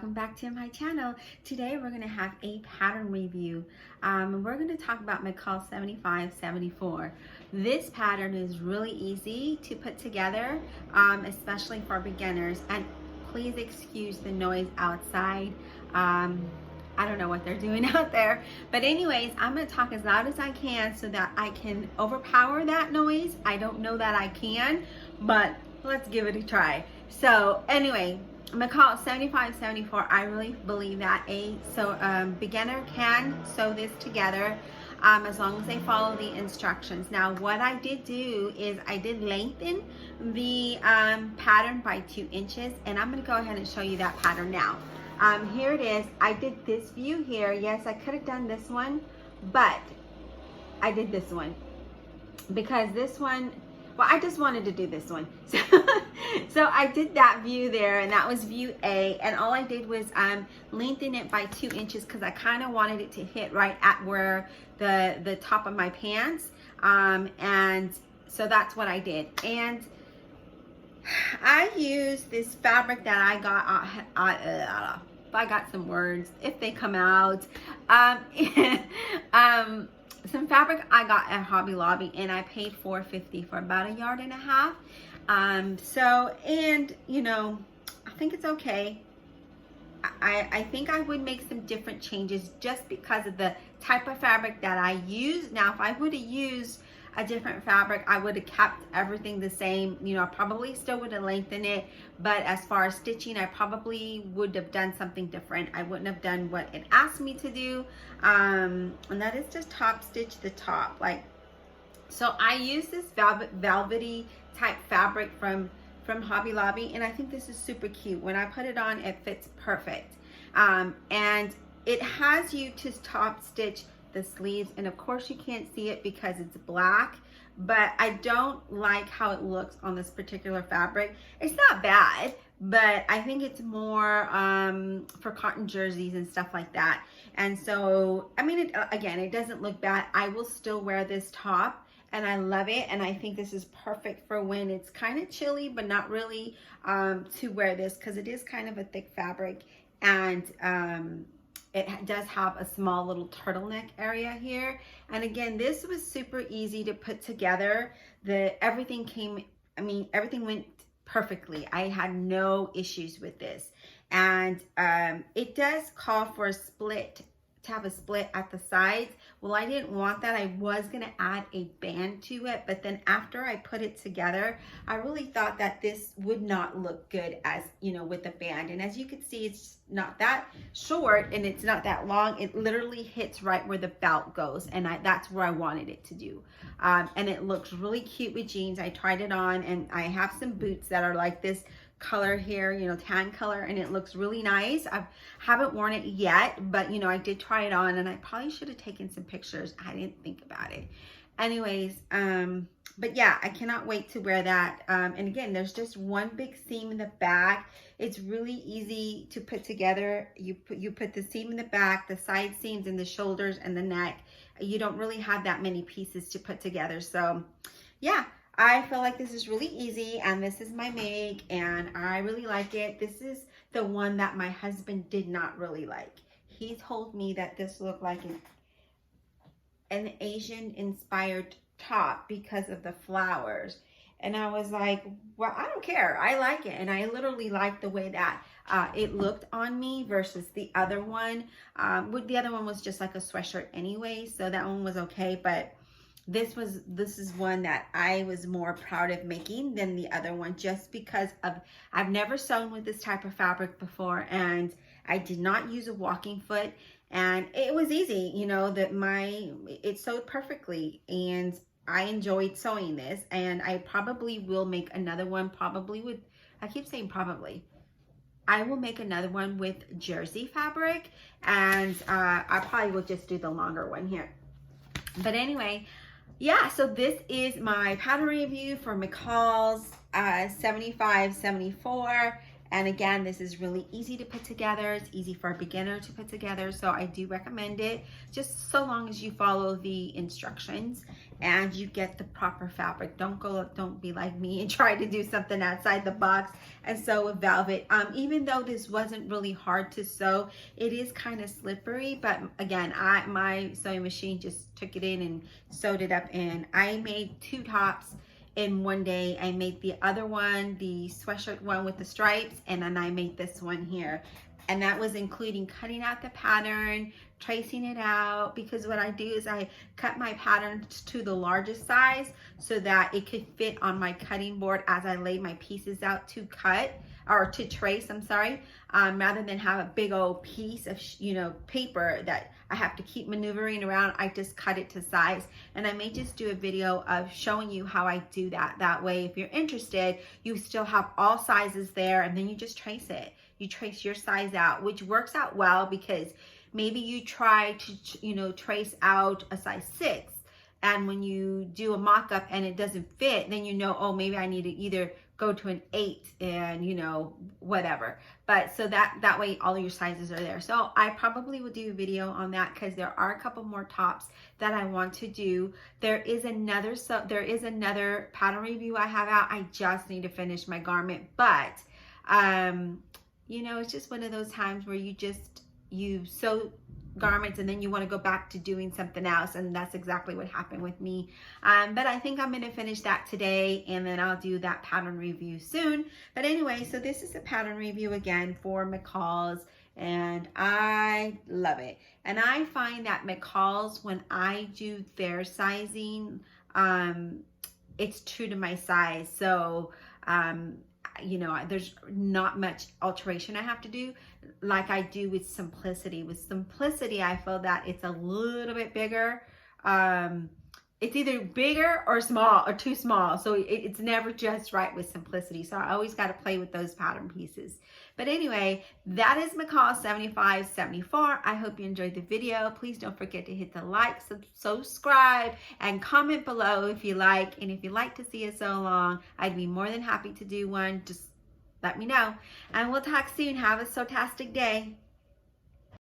welcome back to my channel. Today we're going to have a pattern review. We're going to talk about McCalls 7574. This pattern is really easy to put together, especially for beginners. And please excuse the noise outside. I don't know what they're doing out there. But anyways, I'm going to talk as loud as I can so that I can overpower that noise. I don't know that I can, but let's give it a try. So anyway, McCalls 7574, I really believe that a beginner can sew this together as long as they follow the instructions. Now what I did do is I did lengthen the pattern by 2 inches, and I'm going to go ahead and show you that pattern now. Here it is. I did this view here. Yes, I could have done this one, but I did this one because this one, well, I just wanted to do this one. So I did that view there, and that was view A, and all I did was lengthen it by 2 inches because I kind of wanted it to hit right at where the top of my pants, and so that's what I did. And I used this fabric that I got, I got some words if they come out, some fabric I got at Hobby Lobby, and I paid $4.50 for about 1.5 yards. And you know, I think it's okay. I think I would make some different changes just because of the type of fabric that I use. Now, if I would have used a different fabric, I would have kept everything the same. You know, I probably still would have lengthened it, but as far as stitching, I probably would have done something different. I wouldn't have done what it asked me to do, and that is just top stitch the top. Like, so I use this velvety type fabric from Hobby Lobby, and I think this is super cute. When I put it on, it fits perfect, and it has you to top stitch the sleeves, and of course you can't see it because it's black, but I don't like how it looks on this particular fabric. It's not bad, but I think it's more for cotton jerseys and stuff like that. And so, I mean, again, it doesn't look bad. I will still wear this top, and I love it, and I think this is perfect for when it's kind of chilly, but not really, to wear this because it is kind of a thick fabric, and it does have a small little turtleneck area here. And again, this was super easy to put together. Everything went perfectly. I had no issues with this. And it does call for a split, to have a split at the sides. Well, I didn't want that. I was gonna add a band to it, but then after I put it together, I really thought that this would not look good as, you know, with the band. And as you can see, it's not that short and it's not that long. It literally hits right where the belt goes, and that's where I wanted it to do. And it looks really cute with jeans. I tried it on, and I have some boots that are like this color here, you know, tan color, and it looks really nice. I haven't worn it yet, but you know, I did try it on, and I probably should have taken some pictures. I didn't think about it. Anyways, but yeah, I cannot wait to wear that. And again, there's just one big seam in the back. It's really easy to put together. You put the seam in the back, the side seams in the shoulders and the neck. You don't really have that many pieces to put together. So yeah, I feel like this is really easy, and this is my make, and I really like it. This is the one that my husband did not really like. He told me that this looked like an Asian inspired top because of the flowers. And I was like, well, I don't care. I like it. And I literally like the way that it looked on me versus the other one. The other one was just like a sweatshirt anyway, so that one was okay, but this is one that I was more proud of making than the other one, just because I've never sewn with this type of fabric before, and I did not use a walking foot, and it was easy, you know, it sewed perfectly, and I enjoyed sewing this, and I probably will make another one, I keep saying probably. I will make another one with jersey fabric, and I probably will just do the longer one here. But anyway, yeah, so this is my pattern review for McCalls 7574, And again, this is really easy to put together. It's easy for a beginner to put together. So I do recommend it, just so long as you follow the instructions and you get the proper fabric. Don't be like me and try to do something outside the box and sew with velvet. Even though this wasn't really hard to sew, it is kind of slippery, but again, my sewing machine just took it in and sewed it up in. I made 2 tops in one day. I made the other one, the sweatshirt one with the stripes, and then I made this one here. And that was including cutting out the pattern, tracing it out, because what I do is I cut my pattern to the largest size so that it could fit on my cutting board as I lay my pieces out to cut, or to trace, I'm sorry, rather than have a big old piece of, paper that I have to keep maneuvering around. I just cut it to size, and I may just do a video of showing you how I do that. That way, if you're interested, you still have all sizes there, and then you just trace it. You trace your size out, which works out well because maybe you try to, trace out a size 6, and when you do a mock-up and it doesn't fit, then oh, maybe I need to either go to an 8 and whatever. But so that way all your sizes are there. So I probably will do a video on that because there are a couple more tops that I want to do. There is another pattern review I have out. I just need to finish my garment, but it's just one of those times where you sew garments and then you want to go back to doing something else, and that's exactly what happened with me. But I think I'm going to finish that today, and then I'll do that pattern review soon. But anyway, so this is a pattern review again for McCalls, and I love it. And I find that McCalls, when I do their sizing, it's true to my size. So there's not much alteration I have to do like I do with Simplicity. With Simplicity, I feel that it's a little bit bigger. It's either bigger or small or too small. So it's never just right with Simplicity. So I always got to play with those pattern pieces. But anyway, that is McCall 7574. I hope you enjoyed the video. Please don't forget to hit the like, subscribe, and comment below if you like. And if you'd like to see a sew along, I'd be more than happy to do one. Just let me know. And we'll talk soon. Have a sew-tastic day.